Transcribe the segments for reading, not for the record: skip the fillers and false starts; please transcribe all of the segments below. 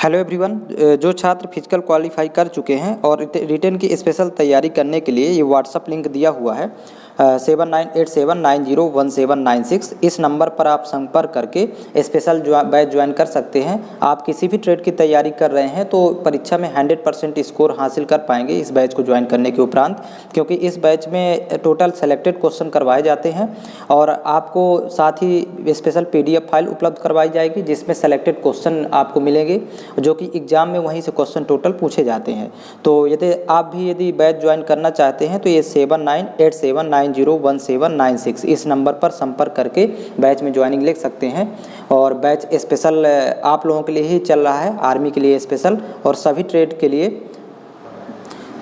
Hello everyone, जो छात्र physical qualify कर चुके हैं और रिटेन की स्पेशल तैयारी करने के लिए ये व्हाट्सअप लिंक दिया हुआ है 7987901796। इस नंबर पर आप संपर्क करके स्पेशल बैच ज्वाइन कर सकते हैं। आप किसी भी ट्रेड की तैयारी कर रहे हैं तो परीक्षा में 100% स्कोर हासिल कर पाएंगे इस बैच को ज्वाइन करने के उपरांत, क्योंकि इस बैच में टोटल सेलेक्टेड क्वेश्चन करवाए जाते हैं और आपको साथ ही स्पेशल PDF फाइल उपलब्ध करवाई जाएगी जिसमें सेलेक्टेड क्वेश्चन आपको मिलेंगे जो कि एग्जाम में वहीं से क्वेश्चन टोटल पूछे जाते हैं। तो यदि बैच ज्वाइन करना चाहते हैं तो ये 7987901796 इस नंबर पर संपर्क करके बैच में ज्वाइनिंग ले सकते हैं। और बैच स्पेशल आप लोगों के लिए ही चल रहा है, आर्मी के लिए स्पेशल और सभी ट्रेड के लिए।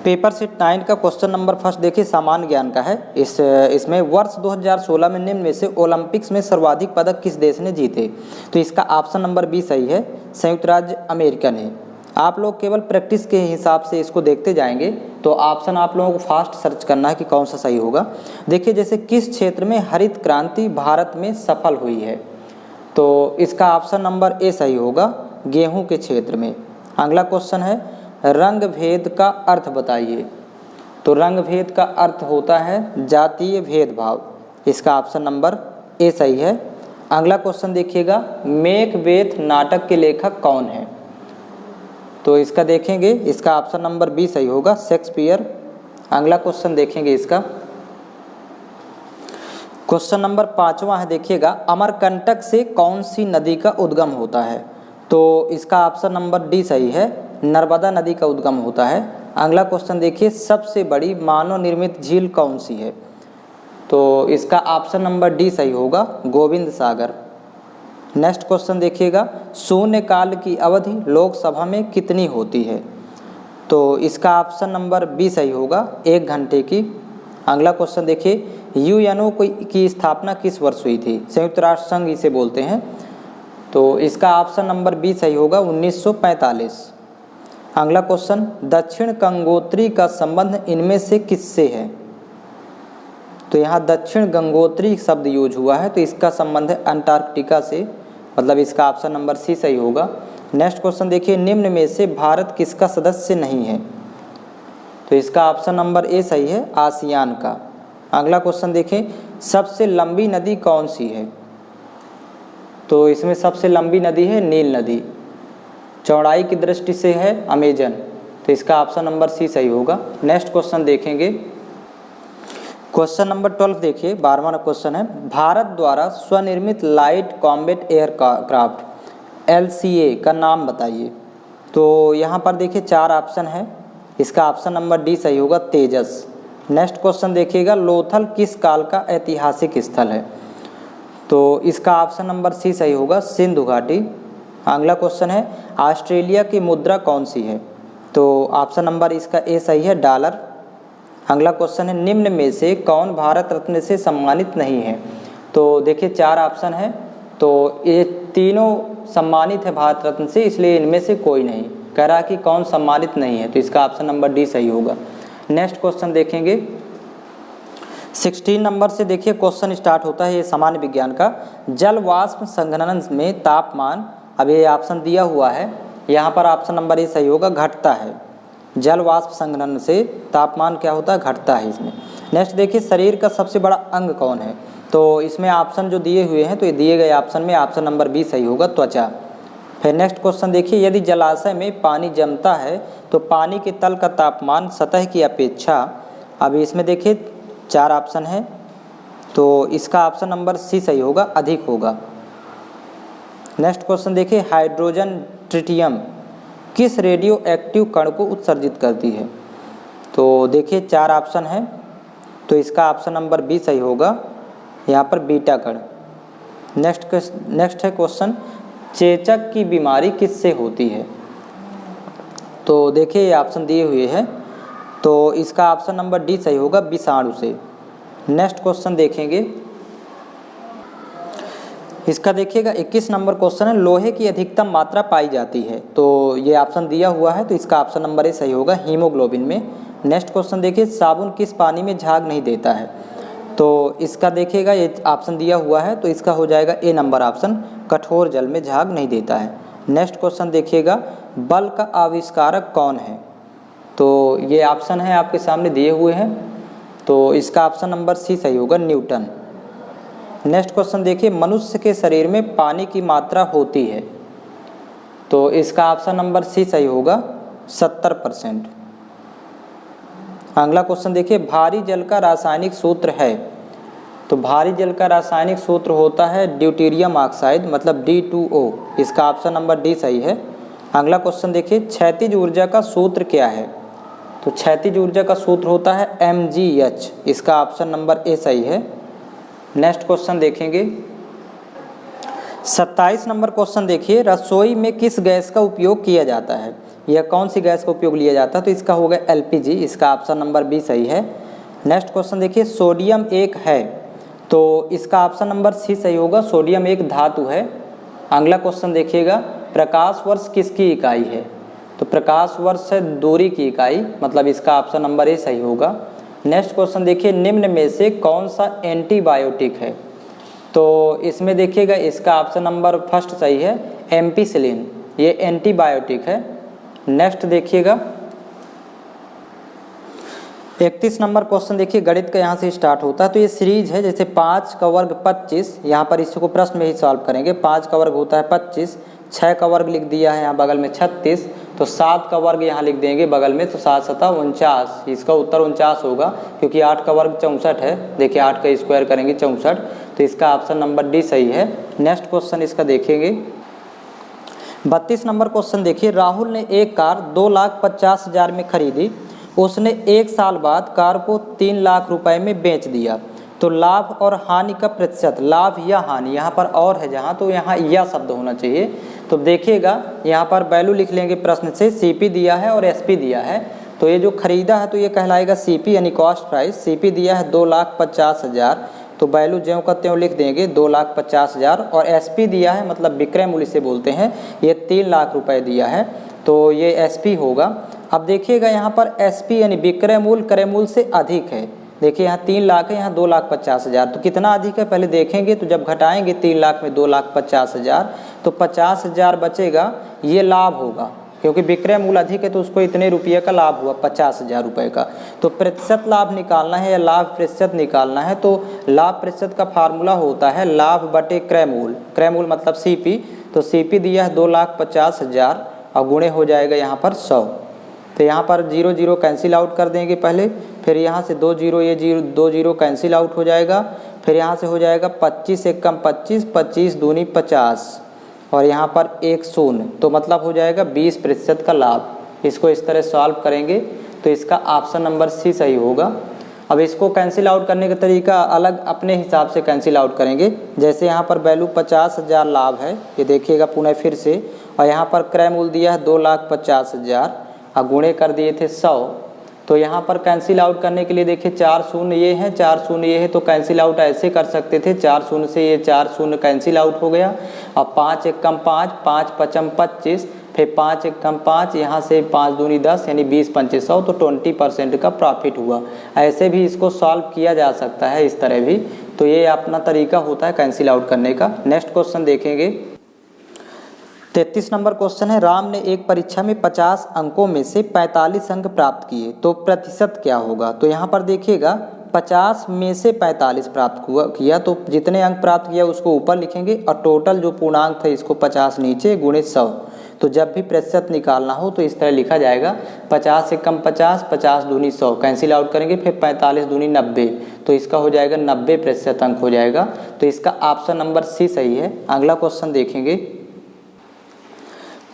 पेपर सेट 9 का क्वेश्चन नंबर फर्स्ट देखिए, सामान्य ज्ञान का है। इसमें वर्ष 2016 में निम्न में से ओलंपिक्स में सर्वाधिक पदक किस देश ने जीते? तो इसका ऑप्शन नंबर बी सही है, संयुक्त राज्य अमेरिका ने। आप लोग केवल प्रैक्टिस के हिसाब से इसको देखते जाएंगे तो ऑप्शन आप लोगों को फास्ट सर्च करना है कि कौन सा सही होगा। देखिए, जैसे किस क्षेत्र में हरित क्रांति भारत में सफल हुई है, तो इसका ऑप्शन नंबर ए सही होगा, गेहूं के क्षेत्र में। अगला क्वेश्चन है रंग भेद का अर्थ बताइए। तो रंग भेद का अर्थ होता है जातीय भेदभाव। इसका ऑप्शन नंबर ए सही है। अगला क्वेश्चन देखिएगा, मैकबेथ नाटक के लेखक कौन है? तो इसका देखेंगे, इसका ऑप्शन नंबर बी सही होगा, शेक्सपियर। अगला क्वेश्चन देखेंगे इसका, क्वेश्चन नंबर 5वां है, देखिएगा अमरकंटक से कौन सी नदी का उद्गम होता है? तो इसका ऑप्शन नंबर डी सही है, नर्मदा नदी का उद्गम होता है। अगला क्वेश्चन देखिए, सबसे बड़ी मानव निर्मित झील कौन सी है? तो इसका ऑप्शन नंबर डी सही होगा, गोविंद सागर। नेक्स्ट क्वेश्चन देखिएगा, शून्य काल की अवधि लोकसभा में कितनी होती है? तो इसका ऑप्शन नंबर बी सही होगा, 1 घंटे की। अगला क्वेश्चन देखिए, UNO की स्थापना किस वर्ष हुई थी? संयुक्त राष्ट्र संघ इसे बोलते हैं। तो इसका ऑप्शन नंबर बी सही होगा, 1945। अगला क्वेश्चन, दक्षिण गंगोत्री का संबंध इनमें से किससे है? तो यहाँ दक्षिण गंगोत्री शब्द यूज हुआ है, तो इसका संबंध है अंटार्कटिका से, मतलब इसका ऑप्शन नंबर सी सही होगा। नेक्स्ट क्वेश्चन देखिए, निम्न में से भारत किसका सदस्य नहीं है? तो इसका ऑप्शन नंबर ए सही है, आसियान का। अगला क्वेश्चन देखें, सबसे लंबी नदी कौन सी है? तो इसमें सबसे लंबी नदी है नील नदी। चौड़ाई की दृष्टि से है अमेजन, तो इसका ऑप्शन नंबर सी सही होगा। नेक्स्ट क्वेश्चन देखेंगे, क्वेश्चन नंबर 12 देखिए, 12वां क्वेश्चन है, भारत द्वारा स्वनिर्मित लाइट कॉम्बैट एयरक्राफ्ट LCA का नाम बताइए। तो यहाँ पर देखिए 4 ऑप्शन है, इसका ऑप्शन नंबर डी सही होगा, तेजस। नेक्स्ट क्वेश्चन देखिएगा, लोथल किस काल का ऐतिहासिक स्थल है? तो इसका ऑप्शन नंबर सी सही होगा, सिंधु घाटी। अगला क्वेश्चन है, ऑस्ट्रेलिया की मुद्रा कौन सी है? तो ऑप्शन नंबर इसका ए सही है, डॉलर। अगला क्वेश्चन है, निम्न में से कौन भारत रत्न से सम्मानित नहीं है? तो देखिए 4 ऑप्शन है, तो ये तीनों सम्मानित है भारत रत्न से, इसलिए इनमें से कोई नहीं। कह रहा है कि कौन सम्मानित नहीं है, तो इसका ऑप्शन नंबर डी सही होगा। नेक्स्ट क्वेश्चन देखेंगे, 16 नंबर से देखिए क्वेश्चन स्टार्ट होता है, ये सामान्य विज्ञान का। जल वाष्प संघनन में तापमान, अब ये ऑप्शन दिया हुआ है, यहाँ पर ऑप्शन नंबर ए सही होगा, घटता है। जल वाष्प संघनन से तापमान क्या होता है? घटता है इसमें। नेक्स्ट देखिए, शरीर का सबसे बड़ा अंग कौन है? तो इसमें ऑप्शन जो दिए हुए हैं, तो ये दिए गए ऑप्शन में ऑप्शन नंबर बी सही होगा, त्वचा। फिर नेक्स्ट क्वेश्चन देखिए, यदि जलाशय में पानी जमता है तो पानी के तल का तापमान सतह की अपेक्षा, अभी इसमें देखिए 4 ऑप्शन है, तो इसका ऑप्शन नंबर सी सही होगा, अधिक होगा। नेक्स्ट क्वेश्चन देखिए, हाइड्रोजन ट्रिटियम किस रेडियो एक्टिव कण को उत्सर्जित करती है? तो देखिए 4 ऑप्शन है, तो इसका ऑप्शन नंबर बी सही होगा, यहाँ पर बीटा कण। नेक्स्ट है क्वेश्चन, चेचक की बीमारी किससे होती है? तो देखिए ये ऑप्शन दिए हुए हैं, तो इसका ऑप्शन नंबर डी सही होगा, विषाणु से। नेक्स्ट क्वेश्चन देखेंगे, इसका देखिएगा 21 नंबर क्वेश्चन है, लोहे की अधिकतम मात्रा पाई जाती है। तो ये ऑप्शन दिया हुआ है, तो इसका ऑप्शन नंबर ए सही होगा, हीमोग्लोबिन में। नेक्स्ट क्वेश्चन देखिए, साबुन किस पानी में झाग नहीं देता है? तो इसका देखिएगा ये ऑप्शन दिया हुआ है, तो इसका हो जाएगा ए नंबर ऑप्शन, कठोर जल में झाग नहीं देता है। नेक्स्ट क्वेश्चन देखिएगा, बल का आविष्कारक कौन है? तो ये ऑप्शन है आपके सामने दिए हुए हैं, तो इसका ऑप्शन नंबर सी सही होगा, न्यूटन। नेक्स्ट क्वेश्चन देखिए, मनुष्य के शरीर में पानी की मात्रा होती है, तो इसका ऑप्शन नंबर सी सही होगा, 70%। अगला क्वेश्चन देखिए, भारी जल का रासायनिक सूत्र है, तो भारी जल का रासायनिक सूत्र होता है ड्यूटेरियम ऑक्साइड, मतलब D2O। इसका ऑप्शन नंबर डी सही है। अगला क्वेश्चन देखिए, क्षैतिज ऊर्जा का सूत्र क्या है? तो क्षैतिज ऊर्जा का सूत्र होता है mgh। इसका ऑप्शन नंबर ए सही है। नेक्स्ट क्वेश्चन देखेंगे, 27 नंबर क्वेश्चन देखिए, रसोई में किस गैस का उपयोग किया जाता है? यह कौन सी गैस का उपयोग लिया जाता है? तो इसका होगा LPG। इसका ऑप्शन नंबर बी सही है। नेक्स्ट क्वेश्चन देखिए, सोडियम एक है, तो इसका ऑप्शन नंबर सी सही होगा, सोडियम एक धातु है। अगला क्वेश्चन देखिएगा, प्रकाश वर्ष किसकी इकाई है? तो प्रकाश वर्ष है दूरी की इकाई, मतलब इसका ऑप्शन नंबर ए सही होगा। नेक्स्ट क्वेश्चन देखिए, निम्न में से कौन सा एंटीबायोटिक है? तो इसमें देखिएगा इसका ऑप्शन नंबर फर्स्ट सही है, एम्पिसिलिन, ये एंटीबायोटिक है। नेक्स्ट देखिएगा 31 नंबर क्वेश्चन देखिए, गणित का यहाँ से स्टार्ट होता है। तो ये सीरीज है, जैसे 5 का वर्ग 25, यहाँ पर इसको प्रश्न में ही सॉल्व करेंगे। 5 का वर्ग होता है 25, 6 का वर्ग लिख दिया है यहाँ बगल में 36, तो 7 का वर्ग यहाँ लिख देंगे बगल में, तो 7 7 49। इसका उत्तर 49 होगा, क्योंकि 8 का वर्ग 64 है। देखिए 8 का स्क्वायर करेंगे 64, तो इसका ऑप्शन नंबर डी सही है। नेक्स्ट क्वेश्चन इसका देखेंगे, 32 नंबर क्वेश्चन देखिए, राहुल ने एक कार 2,50,000 में खरीदी, उसने 1 साल बाद कार को 3 लाख रुपए में बेच दिया, तो लाभ और हानि का प्रतिशत, लाभ या हानि, यहाँ पर और है जहाँ, तो यहाँ या शब्द होना चाहिए। तो देखिएगा यहाँ पर वैल्यू लिख लेंगे प्रश्न से, CP दिया है और SP दिया है, तो ये जो खरीदा है तो ये कहलाएगा CP यानी कॉस्ट प्राइस। CP दिया है 2,50,000, तो वैल्यू ज्यों का त्यों लिख देंगे 2,50,000, और SP दिया है मतलब विक्रय मूल्य से बोलते हैं, ये 3 लाख रुपए दिया है, तो ये SP होगा। अब देखिएगा यहाँ पर SP यानी विक्रय मूल्य क्रय मूल्य से अधिक है। देखिए यहाँ 3 लाख है, यहाँ 2,50,000, तो कितना अधिक है पहले देखेंगे। तो जब घटाएंगे 3 लाख में 2,50,000, तो 50,000 बचेगा, ये लाभ होगा, क्योंकि विक्रय मूल्य अधिक है तो उसको इतने रुपये का लाभ हुआ, 50,000 रुपये का। तो प्रतिशत लाभ निकालना है या लाभ प्रतिशत निकालना है, तो लाभ प्रतिशत का फार्मूला होता है लाभ बटे क्रय मूल्य, क्रय मूल्य मतलब CP। तो CP दिया है 2,50,000 और गुणे हो जाएगा यहाँ पर 100, तो यहाँ पर 0 0 कैंसिल आउट कर देंगे पहले, फिर यहाँ से 2 0, ये 2 0 कैंसिल आउट हो जाएगा, फिर यहाँ से हो जाएगा 25 एक कम 25, 25 दूनी 50, और यहाँ पर 1 0, तो मतलब हो जाएगा 20% का लाभ। इसको इस तरह सॉल्व करेंगे तो इसका ऑप्शन नंबर सी सही होगा। अब इसको कैंसिल आउट करने का तरीका अलग अपने हिसाब से कैंसिल आउट करेंगे। जैसे यहाँ पर वैल्यू 50,000 लाभ है, ये देखिएगा पुनः फिर से, और यहाँ पर क्रय मूल्य दिया है 2,50,000 और गुणे कर दिए थे 100, तो यहाँ पर कैंसिल आउट करने के लिए देखिए 4 शून्य ये है, 4 शून्य ये है, तो कैंसिल आउट ऐसे कर सकते थे, 4 शून्य से ये 4 शून्य कैंसिल आउट हो गया। अब 5 एक कम 5, 5 पचम 25, फिर 5 एक कम 5, यहाँ से 5 दूनी 10 यानी 20 पंचे 100, तो 20% का प्रॉफिट हुआ। ऐसे भी इसको सॉल्व किया जा सकता है, इस तरह भी, तो ये अपना तरीका होता है कैंसिल आउट करने का। नेक्स्ट क्वेश्चन देखेंगे, 33 नंबर क्वेश्चन है, राम ने एक परीक्षा में 50 अंकों में से 45 अंक प्राप्त किए, तो प्रतिशत क्या होगा? तो यहाँ पर देखिएगा 50 में से 45 प्राप्त किया, तो जितने अंक प्राप्त किया उसको ऊपर लिखेंगे, और टोटल जो पूर्णांक था इसको 50 नीचे गुणे 100। तो जब भी प्रतिशत निकालना हो तो इस तरह लिखा जाएगा, 50 से कम 50, 50 दूनी 100, कैंसिल आउट करेंगे, फिर 45 दूनी 90, तो इसका हो जाएगा 90% अंक हो जाएगा। तो इसका ऑप्शन नंबर सी सही है। अगला क्वेश्चन देखेंगे,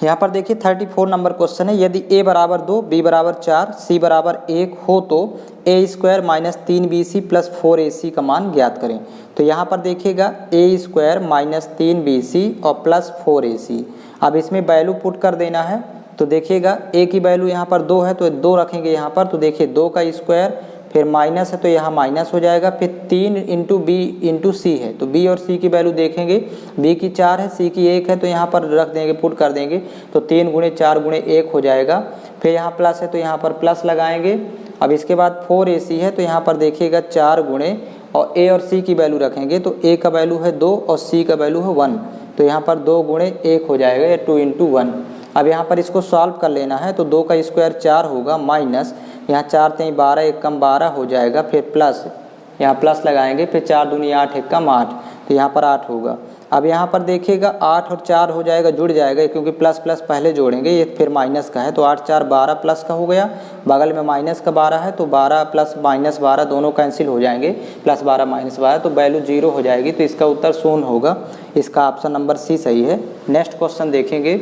यहाँ पर देखिए 34 नंबर क्वेश्चन है, यदि a बराबर 2, b बराबर 4, c बराबर 1 हो तो a square minus 3bc plus 4ac का मान ज्ञात करें। तो यहाँ पर देखिएगा a स्क्वायर माइनस 3bc और प्लस 4ac। अब इसमें वैल्यू पुट कर देना है, तो देखिएगा a की वैल्यू यहाँ पर 2 है तो 2 रखेंगे यहाँ पर, तो देखिए 2 का स्क्वायर, फिर माइनस है तो यहाँ माइनस हो जाएगा, फिर 3 इंटू बी इंटू सी है, तो बी और सी की वैल्यू देखेंगे, बी की 4 है, सी की 1 है, तो यहाँ पर रख देंगे, पुट कर देंगे, तो 3 गुणे 4 गुणे 1 हो जाएगा। फिर यहाँ प्लस है तो यहाँ पर प्लस लगाएंगे। अब इसके बाद 4ac है तो यहाँ पर देखिएगा 4 गुणे और a और c की वैल्यू रखेंगे, तो a का वैल्यू है 2 और c का वैल्यू है 1, तो यहाँ पर 2 गुणे 1 हो जाएगा या 2 × 1। अब यहाँ पर इसको सॉल्व कर लेना है तो 2 का स्क्वायर 4 होगा माइनस यहाँ 4 3 12 1 कम 12 हो जाएगा, फिर प्लस यहाँ प्लस लगाएंगे, फिर 4 दूनी 8 1 कम 8, तो यहाँ पर 8 होगा। अब यहाँ पर देखिएगा 8 और 4 हो जाएगा, जुड़ जाएगा क्योंकि प्लस प्लस पहले जोड़ेंगे, ये फिर माइनस का है तो 8 4 12 प्लस का हो गया, बगल में माइनस का 12 है तो 12 प्लस माइनस 12 दोनों कैंसिल हो जाएंगे, प्लस 12 माइनस 12 तो वैल्यू 0 हो जाएगी, तो इसका उत्तर शून्य होगा। इसका ऑप्शन नंबर सी सही है। नेक्स्ट क्वेश्चन देखेंगे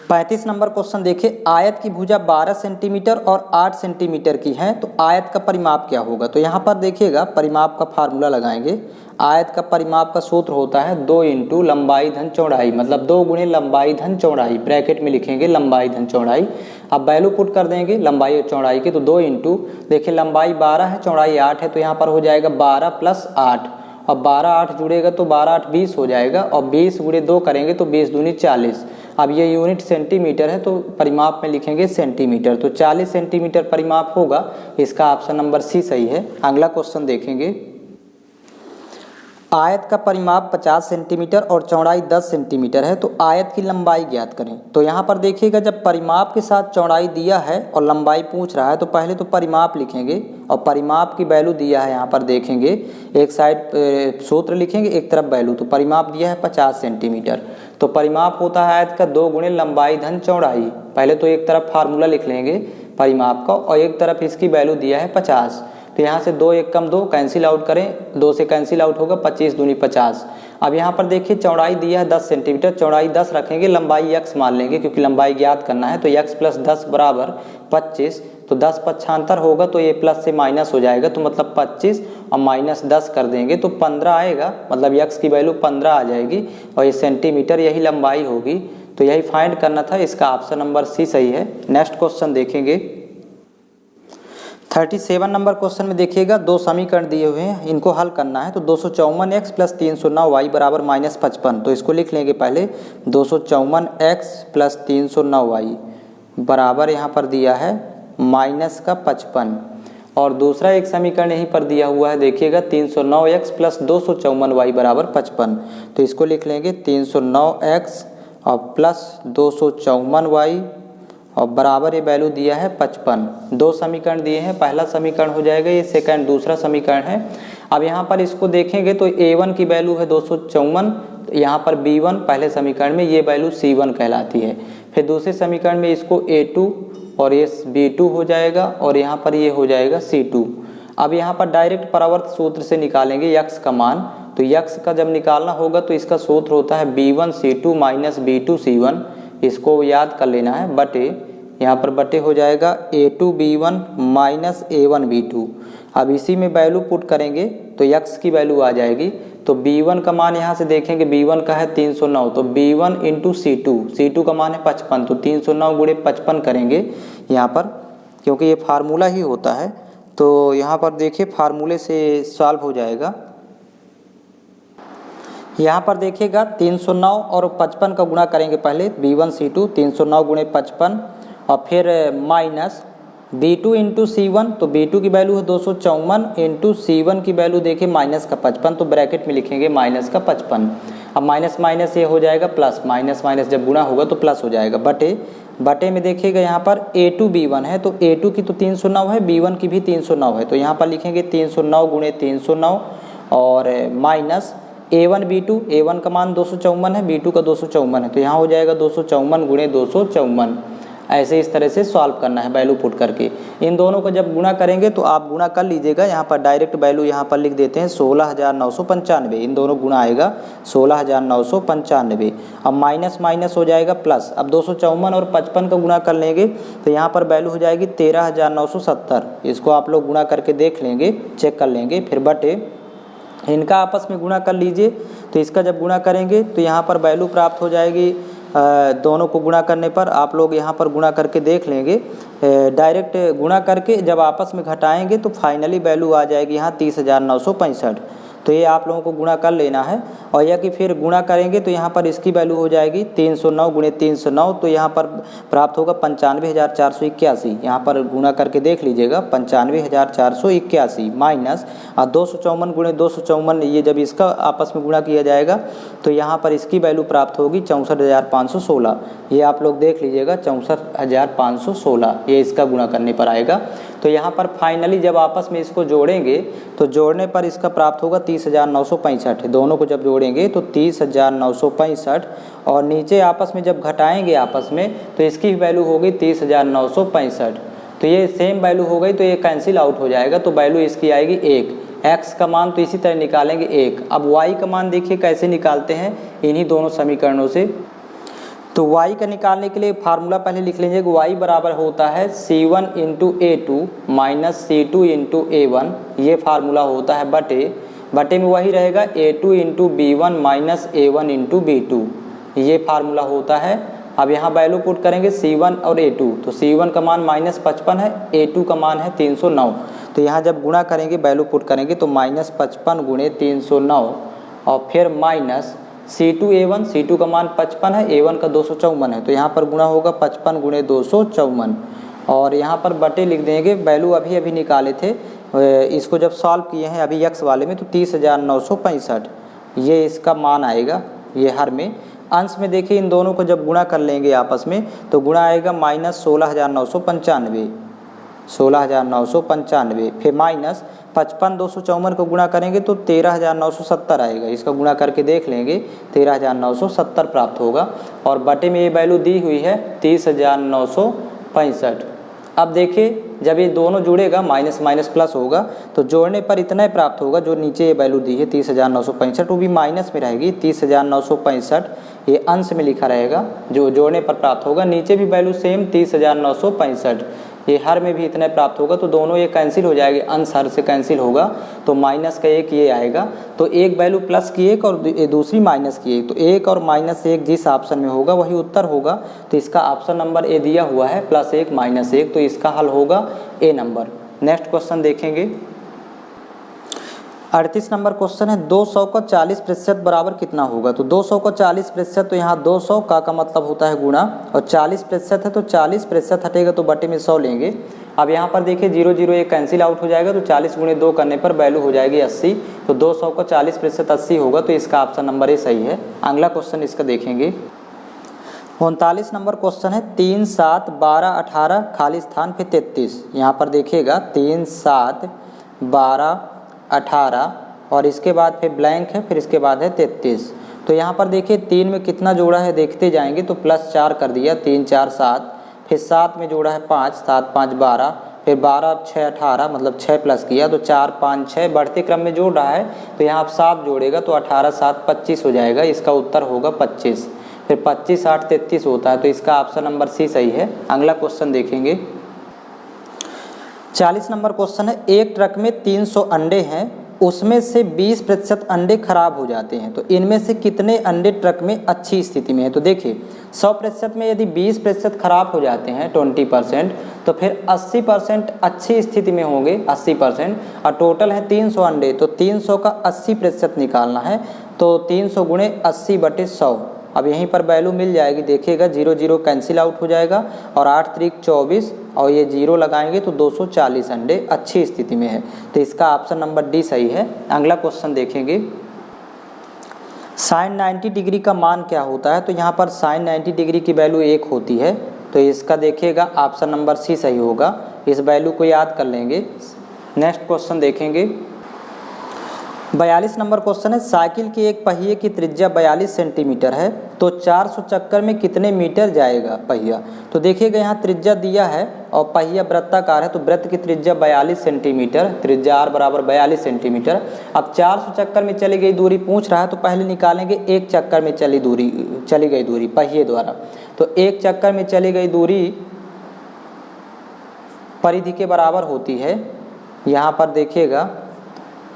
35 नंबर क्वेश्चन देखिए, आयत की भुजा 12 सेंटीमीटर और 8 सेंटीमीटर की है तो आयत का परिमाप क्या होगा। तो यहाँ पर देखिएगा परिमाप का फार्मूला लगाएंगे। आयत का परिमाप का सूत्र होता है 2 × लंबाई धन चौड़ाई, मतलब 2 गुणे लंबाई धन चौड़ाई, ब्रैकेट में लिखेंगे लंबाई धन चौड़ाई। अब वैल्यू पुट कर देंगे लंबाई और चौड़ाई की, तो 2 × देखिए लंबाई 12 है चौड़ाई 8 है, तो यहाँ पर हो जाएगा 12 + 8, और 12 8 जुड़ेगा तो 12 8 20 हो जाएगा, और 20 × 2 करेंगे तो 20 दूनी 40। अब ये यूनिट सेंटीमीटर है तो परिमाप में लिखेंगे सेंटीमीटर, तो 40 सेंटीमीटर परिमाप होगा। इसका ऑप्शन नंबर सी सही है। अगला क्वेश्चन देखेंगे, आयत का परिमाप 50 सेंटीमीटर और चौड़ाई 10 सेंटीमीटर है तो आयत की लंबाई ज्ञात करें। तो यहाँ पर देखिएगा जब परिमाप के साथ चौड़ाई दिया है और लंबाई पूछ रहा है तो पहले तो परिमाप लिखेंगे और परिमाप की वैल्यू दिया है, यहाँ पर देखेंगे एक साइड सूत्र लिखेंगे एक तरफ वैल्यू, तो परिमाप दिया है 50 सेंटीमीटर, तो परिमाप होता है आयत का 2 गुणे लंबाई धन चौड़ाई। पहले तो एक तरफ फार्मूला लिख लेंगे परिमाप का और एक तरफ इसकी वैल्यू दिया है 50, तो यहाँ से 2 1 कम 2 कैंसिल आउट करें, 2 से कैंसिल आउट होगा 25 दूनी 50। अब यहाँ पर देखिए चौड़ाई दिया है 10 सेंटीमीटर, चौड़ाई 10 रखेंगे, लंबाई x मान लेंगे क्योंकि लंबाई ज्ञात करना है, तो x + 10 = 25, तो 10 पक्षांतर होगा तो ये प्लस से माइनस हो जाएगा, तो मतलब 25 और -10 कर देंगे तो 15 आएगा, मतलब x की वैल्यू 15 आ जाएगी और ये सेंटीमीटर यही लंबाई होगी, तो यही फाइंड करना था। इसका ऑप्शन नंबर सी सही है। नेक्स्ट क्वेश्चन देखेंगे 37 नंबर क्वेश्चन में देखिएगा 2 समीकरण दिए हुए हैं, इनको हल करना है। तो 254x + 309y = -55, तो इसको लिख लेंगे पहले 254x + 309y बराबर यहाँ पर दिया है -55, और दूसरा एक समीकरण यहीं पर दिया हुआ है देखिएगा 309x + 254y = 55, तो इसको लिख लेंगे 309x और प्लस 254y और बराबर ये वैल्यू दिया है 55। 2 समीकरण दिए हैं, पहला समीकरण हो जाएगा ये, सेकंड दूसरा समीकरण है। अब यहाँ पर इसको देखेंगे तो a1 की वैल्यू है 254, यहाँ पर b1 पहले समीकरण में, ये वैल्यू c1 कहलाती है। फिर दूसरे समीकरण में इसको a2 और ये b2 हो जाएगा और यहाँ पर ये हो जाएगा c2। अब यहाँ पर डायरेक्ट परावर्त सूत्र से निकालेंगे x का मान, तो x का जब निकालना होगा तो इसका सूत्र होता है b1 c2 - b2 c1, इसको याद कर लेना है, बटे यहाँ पर बटे हो जाएगा a2 b1 - a1 b2। अब इसी में वैल्यू पुट करेंगे तो x की वैल्यू आ जाएगी, तो b1 का मान यहाँ से देखेंगे b1 का है 309, तो b1 × c2, c2 का मान है 55, तो 309 × 55 करेंगे यहाँ पर, क्योंकि ये फार्मूला ही होता है, तो यहाँ पर देखिए फार्मूले से सॉल्व हो जाएगा। यहाँ पर देखिएगा 309 और 55 का गुणा करेंगे पहले, b1 c2 309 × 55 और फिर माइनस b2 × c1, तो b2 की वैल्यू है 254 × c1 की वैल्यू देखिए -55, तो ब्रैकेट में लिखेंगे -55। अब माइनस माइनस ये हो जाएगा प्लस, माइनस माइनस जब गुणा होगा तो प्लस हो जाएगा, बटे में देखिएगा यहाँ पर a2 b1 है, तो a2 की तो 309 है, b1 की भी 309 है, तो यहाँ पर लिखेंगे 309 × 309 और माइनस a1 b2, a1 का मान 254 है, b2 का 254 है, तो यहाँ हो जाएगा 254 × 254। ऐसे इस तरह से सॉल्व करना है वैल्यू पुट करके। इन दोनों को जब गुणा करेंगे तो आप गुणा कर लीजिएगा, यहाँ पर डायरेक्ट वैल्यू यहाँ पर लिख देते हैं 16,995, इन दोनों गुणा आएगा 16,995। अब माइनस माइनस हो जाएगा प्लस, अब 254 और 55 का गुणा कर लेंगे तो यहाँ पर वैल्यू हो जाएगी 13,970। इसको आप लोग गुणा करके देख लेंगे, चेक कर लेंगे, फिर बटे इनका आपस में गुणा कर लीजिए, तो इसका जब गुणा करेंगे तो यहाँ पर वैल्यू प्राप्त हो जाएगी। दोनों को गुणा करने पर आप लोग यहाँ पर गुणा करके देख लेंगे, डायरेक्ट गुणा करके जब आपस में घटाएंगे तो फाइनली वैल्यू आ जाएगी यहाँ 30,965। तो ये आप लोगों को गुणा कर लेना है। और यह कि फिर गुणा करेंगे तो यहाँ पर इसकी वैल्यू हो जाएगी 309 गुणे 309, तो यहाँ पर प्राप्त होगा 95,481। यहाँ पर गुणा करके देख लीजिएगा 95,481 माइनस 254 गुणे 254, ये जब इसका आपस में गुणा किया जाएगा तो यहाँ पर इसकी वैल्यू प्राप्त होगी 64,516। ये आप लोग देख लीजिएगा 64,516, ये इसका गुणा करने पर आएगा। तो यहाँ पर फाइनली जब आपस में इसको जोड़ेंगे तो जोड़ने पर इसका प्राप्त होगा 30,965। दोनों को जब जोड़ेंगे तो 30,965, और नीचे आपस में जब घटाएंगे आपस में तो इसकी वैल्यू होगी 30,965। तो ये सेम वैल्यू हो गई, तो ये कैंसिल आउट हो जाएगा, तो वैल्यू इसकी आएगी 1। x का मान तो इसी तरह निकालेंगे 1। अब y का मान देखिए कैसे निकालते हैं इन्हीं दोनों समीकरणों से। तो y का निकालने के लिए फार्मूला पहले लिख लीजिए। y बराबर होता है C1 into A2 minus C2 into A1, ये फार्मूला होता है बटे में वही रहेगा A2 into B1 minus A1 into B2, ये फार्मूला होता है। अब यहाँ वैल्यू पुट करेंगे C1 और A2, तो C1 का मान -55 है, A2 का मान है 309। तो यहाँ जब गुणा करेंगे वैल्यू पुट करेंगे तो -55 गुणे 309 और फिर माइनस C2 A1, C2 का मान 55 है, A1 का 254 है, तो यहाँ पर गुणा होगा 55 गुणे 254, और यहाँ पर बटे लिख देंगे। वैल्यू अभी निकाले थे, इसको जब सॉल्व किए हैं अभी x वाले में, तो 30,965 ये इसका मान आएगा। ये हर में अंश में देखिए इन दोनों को जब गुणा कर लेंगे आपस में तो गुणा आएगा -16,995, 16,995, फिर माइनस 55 254 को गुणा करेंगे तो 13,970 आएगा। इसका गुणा करके देख लेंगे 13,970 प्राप्त होगा, और बटे में ये वैल्यू दी हुई है 30,965। अब देखिए जब ये दोनों जुड़ेगा माइनस माइनस प्लस होगा, तो जोड़ने पर इतना ही प्राप्त होगा जो नीचे ये वैल्यू दी है 30,965, वो भी माइनस में रहेगी। 30,965 ये अंश में लिखा रहेगा, जो जोड़ने पर प्राप्त होगा। नीचे भी वैल्यू सेम 30,965, ये हर में भी इतना प्राप्त होगा, तो दोनों ये कैंसिल हो जाएगी, अंश हर से कैंसिल होगा, तो माइनस का 1 ये आएगा। तो एक वैल्यू प्लस की 1 और दूसरी माइनस की 1, तो 1 और -1 जिस ऑप्शन में होगा वही उत्तर होगा। तो इसका ऑप्शन नंबर ए दिया हुआ है +1 -1, तो इसका हल होगा ए नंबर। नेक्स्ट क्वेश्चन देखेंगे। 38 नंबर क्वेश्चन है 200 का 40% बराबर कितना होगा। तो 200 का 40%, तो यहाँ 200 का मतलब होता है गुणा, और 40% है तो 40% हटेगा तो बटे में 100 लेंगे। अब यहाँ पर देखिए 0 0 ये कैंसिल आउट हो जाएगा, तो 40 गुणे 2 करने पर वैल्यू हो जाएगी 80। तो 200 का 40% 80 होगा, तो इसका ऑप्शन नंबर ए सही है। अगला क्वेश्चन इसका देखेंगे। 39 नंबर क्वेश्चन है 3 7 12 18 खाली स्थान पे 33। यहाँ पर देखिएगा 3 7 12 18 और इसके बाद फिर ब्लैंक है, फिर इसके बाद है 33। तो यहाँ पर देखिए 3 में कितना जोड़ा है देखते जाएंगे, तो +4 कर दिया, 3 4 7, फिर 7 में जोड़ा है 5, 7 5 12, फिर 12 6 18, मतलब 6 प्लस किया तो 4 5 6, बढ़ते क्रम में जोड़ रहा है, तो यहाँ आप 7 जोड़ेगा तो 18 7 25 हो जाएगा। इसका उत्तर होगा 25। फिर 25 8 33 होता है, तो इसका ऑप्शन नंबर सी सही है। अगला क्वेश्चन देखेंगे। 40 नंबर क्वेश्चन है एक ट्रक में 300 अंडे हैं, उसमें से 20% अंडे खराब हो जाते हैं, तो इनमें से कितने अंडे ट्रक में अच्छी स्थिति में है। तो देखिए 100% में यदि 20% खराब हो जाते हैं 20%, तो फिर 80% अच्छी स्थिति में होंगे 80%, और टोटल है 300 अंडे, तो 300 का 80% निकालना है, तो 300 गुणे 80/100। अब यहीं पर वैल्यू मिल जाएगी, देखिएगा 0 0 कैंसिल आउट हो जाएगा, और 8 3 24 और ये 0 लगाएंगे तो 240 अंडे अच्छी स्थिति में है। तो इसका ऑप्शन नंबर डी सही है। अगला क्वेश्चन देखेंगे। sin 90 डिग्री का मान क्या होता है। तो यहाँ पर sin 90 डिग्री की वैल्यू 1 होती है, तो इसका देखिएगा ऑप्शन नंबर सी सही होगा। इस वैल्यू को याद कर लेंगे। नेक्स्ट क्वेश्चन देखेंगे। 42 नंबर क्वेश्चन है साइकिल के एक पहिए की त्रिज्या 42 सेंटीमीटर है, तो 400 चक्कर में कितने मीटर जाएगा पहिया। तो देखिएगा यहाँ त्रिज्या दिया है और पहिया वृत्ताकार है, तो वृत्त की त्रिज्या 42 सेंटीमीटर, त्रिज्या r बराबर 42 सेंटीमीटर। अब 400 चक्कर में चली गई दूरी पूछ रहा है, तो पहले निकालेंगे एक चक्कर में चली गई दूरी पहिए द्वारा। तो एक चक्कर में चली गई दूरी परिधि के बराबर होती है। यहाँ पर देखिएगा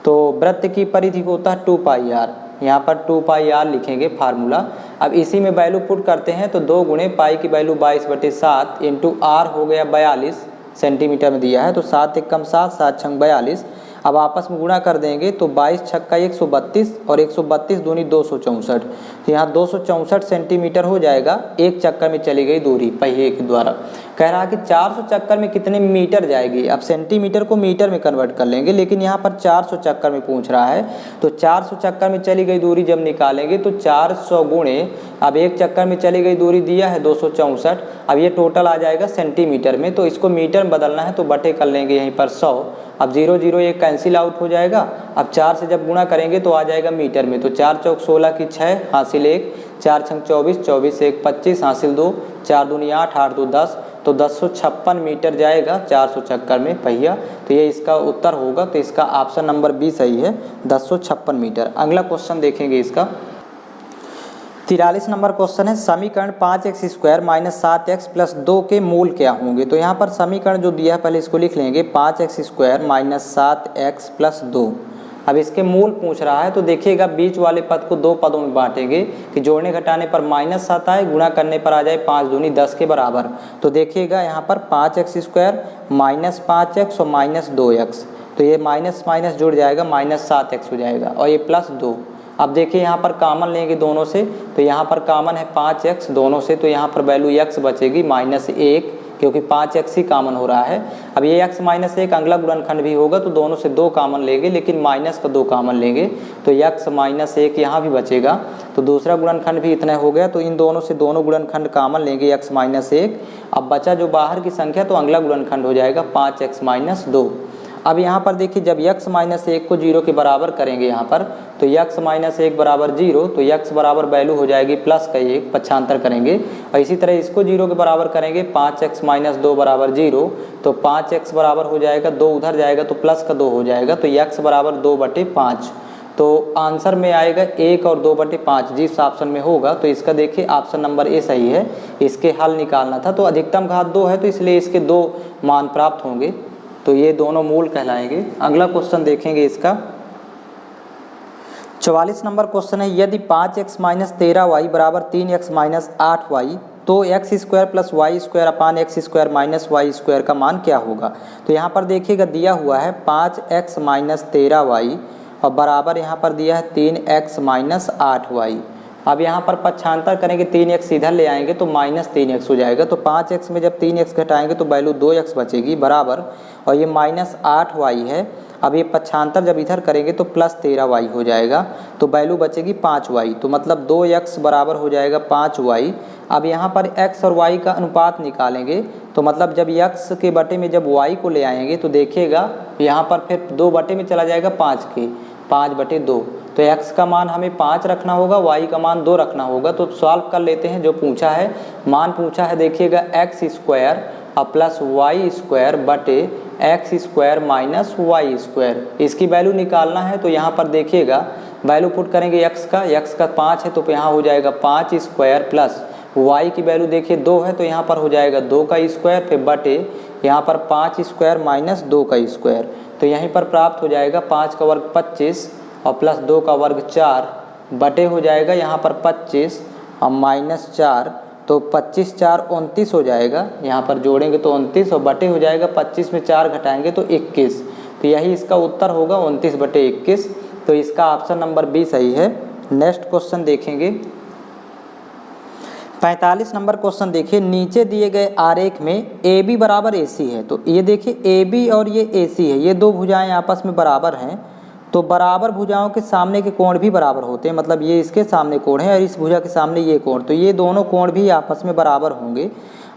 तो वृत्त की परिधि को होता है 2πr, यहाँ पर 2πr लिखेंगे फार्मूला। अब इसी में वैल्यू पुट करते हैं, तो 2 गुणे पाई की वैल्यू 22/7 इंटू r हो गया 42 सेंटीमीटर में दिया है, तो 7 1 कम 7 7 6 42। अब आपस में गुणा कर देंगे तो 22 छक्का 132 और 132 दूनी 264, तो यहाँ 264 सेंटीमीटर हो जाएगा एक चक्कर में चली गई दूरी पहिए के द्वारा। कह रहा है कि 400 चक्कर में कितने मीटर जाएगी। अब सेंटीमीटर को मीटर में कन्वर्ट कर लेंगे, लेकिन यहाँ पर 400 चक्कर में पूछ रहा है, तो 400 चक्कर में चली गई दूरी जब निकालेंगे तो 400 गुणे, अब एक चक्कर में चली गई दूरी दिया है 264, अब ये टोटल आ जाएगा सेंटीमीटर में, तो इसको मीटर में बदलना है तो बटे कर लेंगे यहीं पर 100। अब 0 0 एक कैंसिल आउट हो जाएगा। अब 4 से जब गुणा करेंगे तो आ जाएगा मीटर में, तो 4 चौक 16 की 6 हासिल 1, 4 छंग 24, 24 1 25 हासिल 2, 4 दूनी 8, 8 2 10, तो 1056 मीटर जाएगा 400 चक्कर में पहिया। तो ये इसका उत्तर होगा, तो इसका ऑप्शन नंबर बी सही है, 1056 मीटर। अगला क्वेश्चन देखेंगे इसका 43 नंबर क्वेश्चन है, समीकरण 5x² माइनस 7x प्लस 2 के मूल क्या होंगे। तो यहाँ पर समीकरण जो दिया है पहले इसको लिख लेंगे, 5x² माइनस 7x प्लस 2। अब इसके मूल पूछ रहा है, तो देखिएगा बीच वाले पद को दो पदों में बांटेंगे कि जोड़ने घटाने पर -7 आए, गुणा करने पर आ जाए 5 दूनी 10 के बराबर। तो देखिएगा यहाँ पर 5x² माइनस 5x और माइनस 2x, तो ये माइनस माइनस जुड़ जाएगा, -7x हो जाएगा और ये प्लस 2। अब देखिए यहाँ पर कॉमन लेंगे दोनों से, तो यहाँ पर कॉमन है 5x दोनों से, तो यहाँ पर वैल्यू x बचेगी -1, क्योंकि 5x ही कॉमन हो रहा है। अब ये x माइनस 1 अगला गुणनखंड भी होगा, तो दोनों से 2 कॉमन लेंगे, लेकिन माइनस का 2 कॉमन लेंगे, तो x माइनस 1 यहाँ भी बचेगा। तो दूसरा गुणनखंड भी इतना हो गया, तो इन दोनों से दोनों गुणनखंड कॉमन लेंगे x माइनस 1। अब बचा जो बाहर की संख्या, तो अगला गुणनखंड हो जाएगा 5x माइनस 2। अब यहाँ पर देखिए जब x माइनस 1 को 0 के बराबर करेंगे यहाँ पर, तो x माइनस 1 बराबर 0, तो x बराबर वैल्यू हो जाएगी प्लस का 1, पक्षांतर करेंगे। और इसी तरह इसको 0 के बराबर करेंगे, 5x माइनस 2 बराबर 0, तो 5x बराबर हो जाएगा 2 उधर जाएगा तो प्लस का 2 हो जाएगा, तो x बराबर 2/5। तो आंसर में आएगा 1 और 2/5 जिस ऑप्शन में होगा, तो इसका देखिए ऑप्शन नंबर ए सही है। इसके हल निकालना था, तो अधिकतम घात 2 है, तो इसलिए इसके 2 मान प्राप्त होंगे, तो ये दोनों मूल कहलाएंगे। अगला क्वेश्चन देखेंगे इसका 44 नंबर क्वेश्चन है, यदि 5x माइनस 13y बराबर 3x माइनस 8y, तो x² प्लस y² अपान x² माइनस y² का मान क्या होगा। तो यहाँ पर देखिएगा दिया हुआ है 5x माइनस 13y और बराबर यहाँ पर दिया है 3x माइनस 8y। अब यहाँ पर पक्षांतर करेंगे, 3x इधर ले आएंगे तो माइनस 3x हो जाएगा, तो 5x में जब 3x घटाएंगे तो वैल्यू 2x बचेगी बराबर, और ये माइनस 8y है। अब ये पक्षांतर जब इधर करेंगे तो प्लस 13y हो जाएगा, तो वैल्यू बचेगी 5y, तो मतलब 2x बराबर हो जाएगा 5y। अब यहाँ पर x और y का अनुपात निकालेंगे, तो मतलब जब x के बटे में जब y को ले आएंगे तो देखिएगा यहाँ पर फिर 2 बटे में चला जाएगा 5 के, 5/2, तो x का मान हमें 5 रखना होगा, y का मान 2 रखना होगा। तो सॉल्व कर लेते हैं, जो पूछा है मान पूछा है देखिएगा x² और प्लस y² बटे x² माइनस y², इसकी वैल्यू निकालना है। तो यहाँ पर देखिएगा वैल्यू पुट करेंगे x का 5 है, तो यहाँ हो जाएगा 5² प्लस y की वैल्यू देखिए 2 है, तो यहाँ पर हो जाएगा 2 का स्क्वायर, फिर बटे यहाँ पर 5² माइनस 2 का स्क्वायर, तो यहीं पर प्राप्त हो जाएगा 5 का वर्ग 25 और प्लस 2 का वर्ग 4 बटे हो जाएगा यहाँ पर 25 और माइनस 4, तो 25 4 29 हो जाएगा, यहाँ पर जोड़ेंगे तो 29 और बटे हो जाएगा 25 में 4 घटाएंगे तो 21, तो यही इसका उत्तर होगा 29/21। तो इसका ऑप्शन नंबर बी सही है। नेक्स्ट क्वेश्चन देखेंगे 45 नंबर क्वेश्चन देखिए, नीचे दिए गए आरेख में AB बराबर AC है। तो ये देखिए AB और ये AC है, ये दो भुजाएं आपस में बराबर हैं, तो बराबर भुजाओं के सामने के कोण भी बराबर होते हैं, मतलब ये इसके सामने कोण है और इस भुजा के सामने ये कोण, तो ये दोनों कोण भी आपस में बराबर होंगे।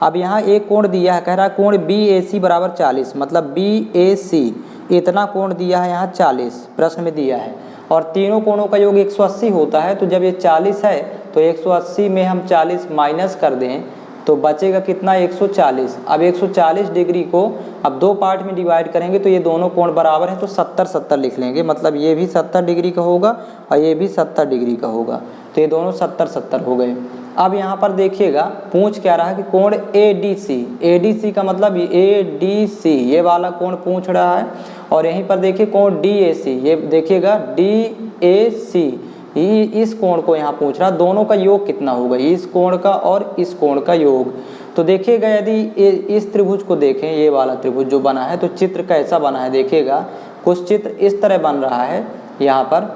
अब यहाँ एक कोण दिया है, कह रहा है कोण BAC बराबर 40, मतलब BAC इतना कोण दिया है यहाँ 40 प्रश्न में दिया है, और तीनों कोणों का योग 180 होता है। तो जब ये 40 है तो 180 में हम 40 माइनस कर दें तो बचेगा कितना 140। अब 140 डिग्री को अब दो पार्ट में डिवाइड करेंगे तो ये दोनों कोण बराबर हैं, तो 70-70 लिख लेंगे, मतलब ये भी 70 डिग्री का होगा और ये भी 70 डिग्री का होगा, तो ये दोनों 70-70 हो गए। अब यहाँ पर देखिएगा पूछ क्या रहा है कि कोण ADC का मतलब ADC ये वाला कोण पूछ रहा है, और यहीं पर देखिए कोण DAC, ये देखिएगा DAC इस कोण को यहाँ पूछ रहा, दोनों का योग कितना होगा, इस कोण का और इस कोण का योग। तो देखिएगा यदि इस त्रिभुज को देखें, ये वाला त्रिभुज जो बना है, तो चित्र कैसा बना है देखिएगा, कुछ चित्र इस तरह बन रहा है यहाँ पर,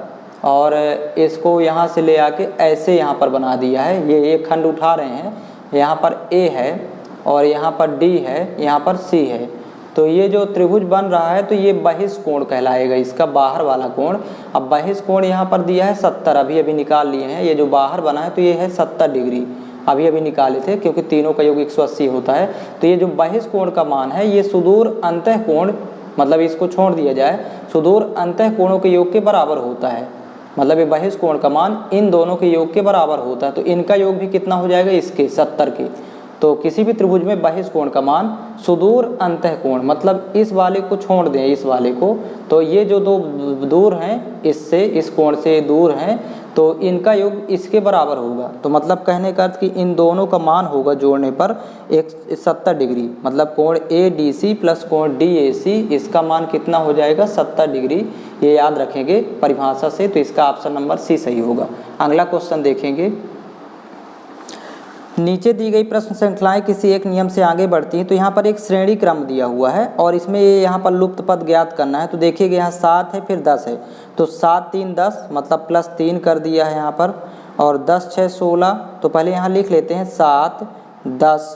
और इसको यहाँ से ले आके ऐसे यहाँ पर बना दिया है। ये खंड उठा रहे हैं, यहाँ पर ए है और यहाँ पर डी है, यहाँ पर सी है। तो ये जो त्रिभुज बन रहा है तो ये बहिष्कोण कहलाएगा, इसका बाहर वाला कोण। अब बहिष्कोण यहाँ पर दिया है 70, अभी अभी निकाल लिए हैं। ये जो बाहर बना है तो ये है 70 डिग्री, अभी अभी निकाले थे क्योंकि तीनों का योग 180 होता है। तो ये जो बहिष्कोण का मान है ये सुदूर अंतःकोण, मतलब इसको छोड़ दिया जाए, सुदूर अंतःकोणों के योग के बराबर होता है। मतलब ये बहिष्कोण का मान इन दोनों के योग के बराबर होता है। तो इनका योग भी कितना हो जाएगा, इसके 70 के। तो किसी भी त्रिभुज में बहिष्कोण का मान सुदूर अंतःकोण, मतलब इस वाले को छोड़ दें, इस वाले को, तो ये जो दो दूर हैं इससे, इस कोण से दूर हैं, तो इनका योग इसके बराबर होगा। तो मतलब कहने का अर्थ कि इन दोनों का मान होगा जोड़ने पर 70 डिग्री, मतलब कोण ADC प्लस कोण DAC, इसका मान कितना हो जाएगा, 70 डिग्री। ये याद रखेंगे परिभाषा से। तो इसका ऑप्शन नंबर सी सही होगा। अगला क्वेश्चन देखेंगे। नीचे दी गई प्रश्न श्रृंखलाएं किसी एक नियम से आगे बढ़ती हैं। तो यहाँ पर एक श्रेणी क्रम दिया हुआ है और इसमें यहाँ पर लुप्त पद ज्ञात करना है। तो देखिएगा यहाँ 7 है फिर 10 है, तो 7 3 10, मतलब +3 कर दिया है यहाँ पर, और 10 6 16। तो पहले यहाँ लिख लेते हैं 7 10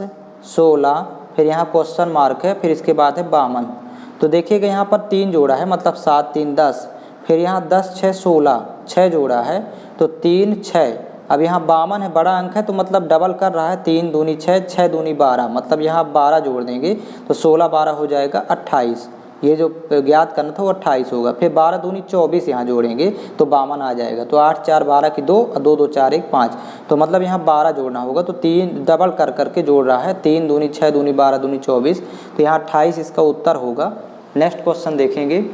16, फिर यहाँ क्वेश्चन मार्क है, फिर इसके बाद है 52। तो देखिएगा यहाँ पर 3 जोड़ा है, मतलब 7 3 10, फिर यहाँ 10 6 16, 6 जोड़ा है तो 3 6। अब यहाँ 52 है, बड़ा अंक है तो मतलब डबल कर रहा है, 3 दूनी 6, 6 दूनी 12, मतलब यहाँ 12 जोड़ देंगे तो 16 12 हो जाएगा 28। ये जो ज्ञात करना था वो 28 होगा। फिर 12 दूनी 24 यहाँ जोड़ेंगे तो 52 आ जाएगा। तो 8 4 12 की 2, 2 2 4 1 5, तो मतलब यहाँ 12 जोड़ना होगा। तो 3 डबल कर करके जोड़ रहा है, 3 दूनी 6 दूनी 12 दूनी 24, तो यहाँ 28 इसका उत्तर होगा। नेक्स्ट क्वेश्चन देखेंगे।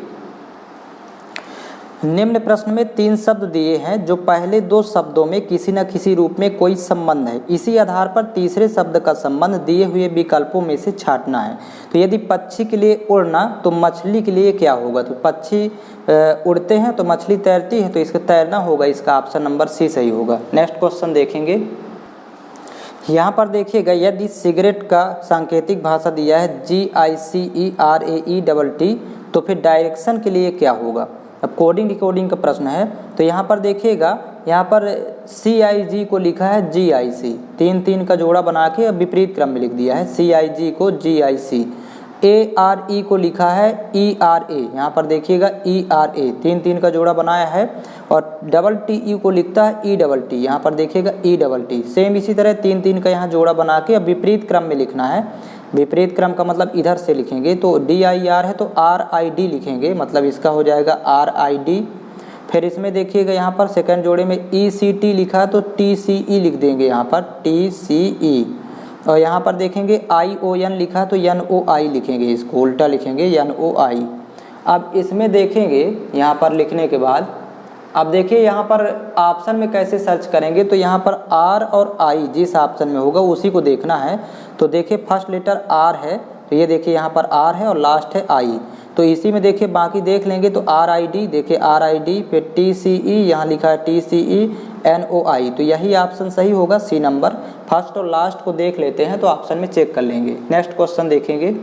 निम्न प्रश्न में 3 शब्द दिए हैं जो पहले 2 शब्दों में किसी न किसी रूप में कोई संबंध है। इसी आधार पर तीसरे शब्द का संबंध दिए हुए विकल्पों में से छांटना है। तो यदि पक्षी के लिए उड़ना तो मछली के लिए क्या होगा। तो पक्षी उड़ते हैं तो मछली तैरती है, तो इसका तैरना होगा, इसका ऑप्शन नंबर सी सही होगा। नेक्स्ट क्वेश्चन देखेंगे। यहाँ पर देखिएगा, यदि सिगरेट का सांकेतिक भाषा दिया है GICERAETT, तो फिर डायरेक्शन के लिए क्या होगा। अब कोडिंग डिकोडिंग का प्रश्न है। तो यहाँ पर देखिएगा, यहाँ पर CIG को लिखा है GIC, 3 3 का जोड़ा बना के विपरीत क्रम में लिख दिया है, CIG को GIC। ARE को लिखा है ERA, यहाँ पर देखिएगा ERA, 3 3 का जोड़ा बनाया है, और TE को लिखता है ETT, यहाँ पर देखिएगा ETT। सेम इसी तरह 3 3 का यहाँ जोड़ा बना के अब विपरीत क्रम में लिखना है। विपरीत क्रम का मतलब इधर से लिखेंगे, तो DIR है तो RID लिखेंगे, मतलब इसका हो जाएगा RID। फिर इसमें देखिएगा यहाँ पर सेकंड जोड़े में ECT लिखा है तो TCE लिख देंगे, यहाँ पर TCE। और यहाँ पर देखेंगे ION लिखा है तो NOI लिखेंगे, इसको उल्टा लिखेंगे NOI। अब इसमें देखेंगे यहाँ पर लिखने के बाद, अब देखिए यहाँ पर ऑप्शन में कैसे सर्च करेंगे। तो यहाँ पर R और I जिस ऑप्शन में होगा उसी को देखना है। तो देखिए फर्स्ट लेटर R है, तो ये देखिए यहाँ पर R है और लास्ट है I, तो इसी में देखिए बाकी देख लेंगे। तो RID, देखिए RID, फिर TCE, यहाँ लिखा है TCE NOI, तो यही ऑप्शन सही होगा, सी नंबर। फर्स्ट और लास्ट को देख लेते हैं तो ऑप्शन में चेक कर लेंगे। नेक्स्ट क्वेश्चन देखेंगे।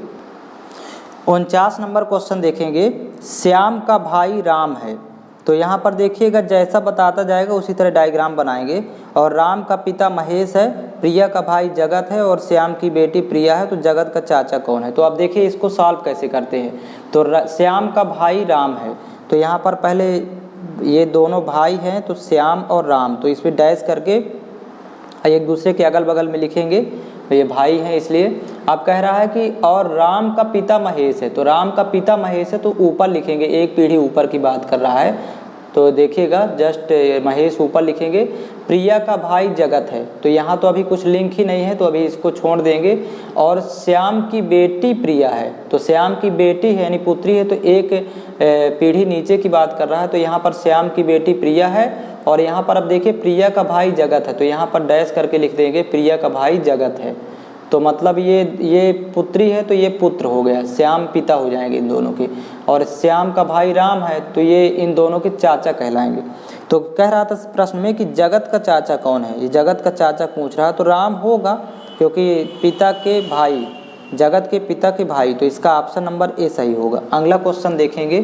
49 नंबर क्वेश्चन देखेंगे। श्याम का भाई राम है। तो यहाँ पर देखिएगा जैसा बताता जाएगा उसी तरह डायग्राम बनाएंगे। और राम का पिता महेश है, प्रिया का भाई जगत है और श्याम की बेटी प्रिया है। तो जगत का चाचा कौन है। तो अब देखिए इसको सॉल्व कैसे करते हैं। तो श्याम का भाई राम है, तो यहाँ पर पहले ये दोनों भाई हैं तो श्याम और राम, तो इस पर डैश करके एक दूसरे के अगल बगल में लिखेंगे, तो ये भाई हैं इसलिए। अब कह रहा है कि और राम का पिता महेश है, तो राम का पिता महेश है तो ऊपर लिखेंगे, एक पीढ़ी ऊपर की बात कर रहा है। तो देखिएगा जस्ट महेश ऊपर लिखेंगे। प्रिया का भाई जगत है, तो यहाँ तो अभी कुछ लिंक ही नहीं है तो अभी इसको छोड़ देंगे। और श्याम की बेटी प्रिया है, तो श्याम की बेटी है यानी पुत्री है, तो एक पीढ़ी नीचे की बात कर रहा है। तो यहाँ पर श्याम की बेटी प्रिया है और यहाँ पर अब देखिए प्रिया का भाई जगत है, तो यहाँ पर डैश करके लिख देंगे प्रिया का भाई जगत है। तो मतलब ये पुत्री है तो ये पुत्र हो गया, श्याम पिता हो जाएंगे इन दोनों के। और श्याम का भाई राम है तो ये इन दोनों के चाचा कहलाएंगे। तो कह रहा था प्रश्न में कि जगत का चाचा कौन है, ये जगत का चाचा पूछ रहा है। तो राम होगा क्योंकि पिता के भाई, जगत के पिता के भाई, तो इसका ऑप्शन नंबर ए सही होगा। अगला क्वेश्चन देखेंगे।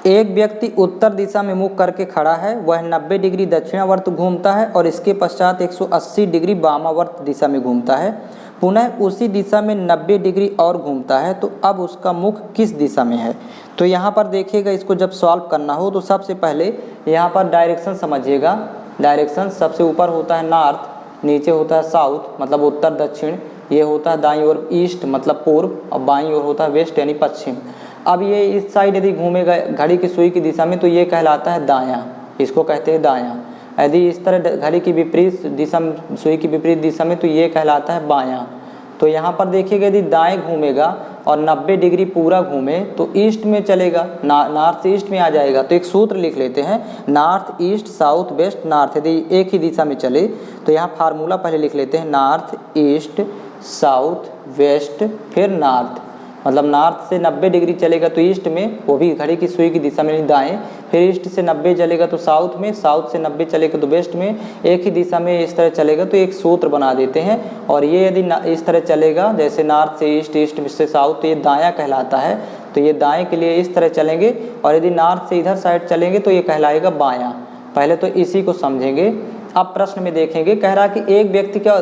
एक व्यक्ति उत्तर दिशा में मुख करके खड़ा है, वह 90 डिग्री दक्षिणावर्त घूमता है और इसके पश्चात 180 डिग्री वामावर्त दिशा में घूमता है, पुनः उसी दिशा में 90 डिग्री और घूमता है, तो अब उसका मुख किस दिशा में है। तो यहाँ पर देखिएगा, इसको जब सॉल्व करना हो तो सबसे पहले यहाँ पर डायरेक्शन समझिएगा। डायरेक्शन सबसे ऊपर होता है नॉर्थ, नीचे होता है साउथ मतलब उत्तर दक्षिण, ये होता है दाईं ओर ईस्ट मतलब पूर्व, और बाईं ओर होता है वेस्ट यानी पश्चिम। अब ये इस साइड यदि घूमेगा घड़ी की सुई की दिशा में तो ये कहलाता है दायां, इसको कहते हैं दायां। यदि इस तरह घड़ी की विपरीत दिशा में, सुई की विपरीत दिशा में, तो ये कहलाता है बायां। तो यहाँ पर देखिएगा, यदि दाएं घूमेगा और 90 डिग्री पूरा घूमे तो ईस्ट में चलेगा, नॉर्थ से ईस्ट में आ जाएगा। तो एक सूत्र लिख लेते हैं, north east south west north. यदि एक ही दिशा में चले तो यहाँ फार्मूला पहले लिख लेते हैं, नॉर्थ ईस्ट साउथ वेस्ट फिर नॉर्थ। मतलब नॉर्थ से 90 डिग्री चलेगा तो ईस्ट में, वो भी घड़ी की सुई की दिशा में दाएं, फिर ईस्ट से 90 चलेगा तो साउथ में, साउथ से 90 चलेगा तो वेस्ट में, एक ही दिशा में इस तरह चलेगा। तो एक सूत्र बना देते हैं, और ये यदि इस तरह चलेगा जैसे नॉर्थ से ईस्ट, ईस्ट से साउथ, तो ये दायां कहलाता है। तो ये दाएं के लिए इस तरह चलेंगे, और यदि नॉर्थ से इधर साइड चलेंगे तो ये कहलाएगा बायां। पहले तो इसी को समझेंगे। अब प्रश्न में देखेंगे, कह रहा कि एक व्यक्ति क्या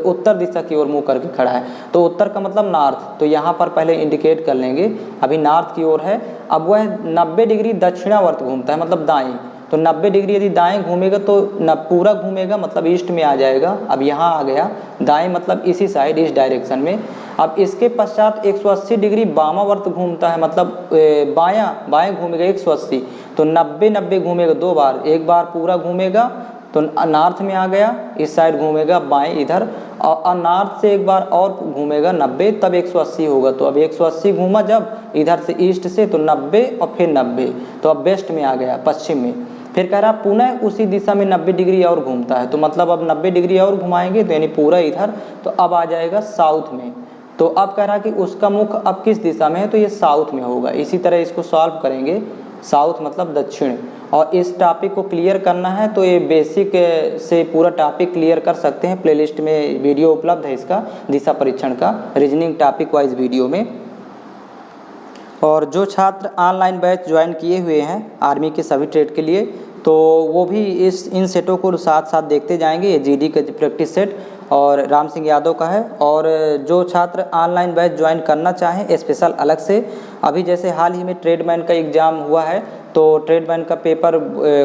उत्तर दिशा की ओर मुंह करके खड़ा है, तो उत्तर का मतलब नॉर्थ, तो यहाँ पर पहले इंडिकेट कर लेंगे, अभी नॉर्थ की ओर है। अब वह 90 डिग्री दक्षिणावर्त घूमता है मतलब दाएं, तो 90 डिग्री यदि दाएं घूमेगा तो पूरा घूमेगा मतलब ईस्ट में आ जाएगा। अब यहाँ आ गया दाएं मतलब इसी साइड, इस डायरेक्शन में। अब इसके पश्चात 180 डिग्री वामावर्त घूमता है मतलब बाएं घूमेगा 180, तो 90 घूमेगा दो बार, एक बार पूरा घूमेगा तो नॉर्थ में आ गया, इस साइड घूमेगा बाएं इधर, और नॉर्थ से एक बार और घूमेगा 90, तब 180 होगा। तो अब 180 घूमा जब इधर से ईस्ट से, तो 90 और फिर 90, तो अब वेस्ट में आ गया, पश्चिम में। फिर कह रहा पुनः उसी दिशा में 90 डिग्री और घूमता है, तो मतलब अब 90 डिग्री और घुमाएंगे तो यानी पूरा इधर, तो अब आ जाएगा साउथ में। तो अब कह रहा कि उसका मुख अब किस दिशा में है, तो ये साउथ में होगा। इसी तरह इसको सॉल्व करेंगे, साउथ मतलब दक्षिण। और इस टॉपिक को क्लियर करना है तो ये बेसिक से पूरा टॉपिक क्लियर कर सकते हैं। प्लेलिस्ट में वीडियो उपलब्ध है इसका, दिशा परीक्षण का रीजनिंग टॉपिक वाइज वीडियो में। और जो छात्र ऑनलाइन बैच ज्वाइन किए हुए हैं आर्मी के सभी ट्रेड के लिए, तो वो भी इन सेटों को साथ साथ देखते जाएंगे। ये जीडी का प्रैक्टिस सेट और राम सिंह यादव का है। और जो छात्र ऑनलाइन बैच ज्वाइन करना चाहें स्पेशल अलग से, अभी जैसे हाल ही में ट्रेडमैन का एग्ज़ाम हुआ है, तो ट्रेडमैन का पेपर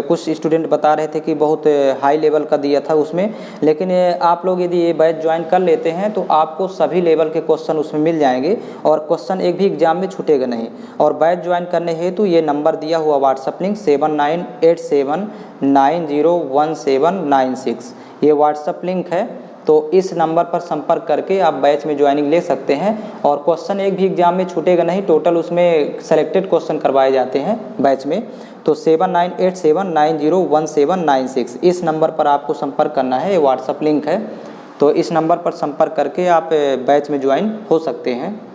कुछ स्टूडेंट बता रहे थे कि बहुत हाई लेवल का दिया था उसमें, लेकिन आप लोग यदि ये बैच ज्वाइन कर लेते हैं तो आपको सभी लेवल के क्वेश्चन उसमें मिल जाएंगे, और क्वेश्चन एक भी एग्जाम में छूटेगा नहीं। और बैच ज्वाइन करने हेतु ये नंबर दिया हुआ व्हाट्सअप लिंक 7987901796, ये व्हाट्सअप लिंक है। तो इस नंबर पर संपर्क करके आप बैच में ज्वाइनिंग ले सकते हैं, और क्वेश्चन एक भी एग्जाम में छूटेगा नहीं, टोटल उसमें सेलेक्टेड क्वेश्चन करवाए जाते हैं बैच में। तो 7987901796 इस नंबर पर आपको संपर्क करना है, ये व्हाट्सअप लिंक है। तो इस नंबर पर संपर्क करके आप बैच में ज्वाइन हो सकते हैं।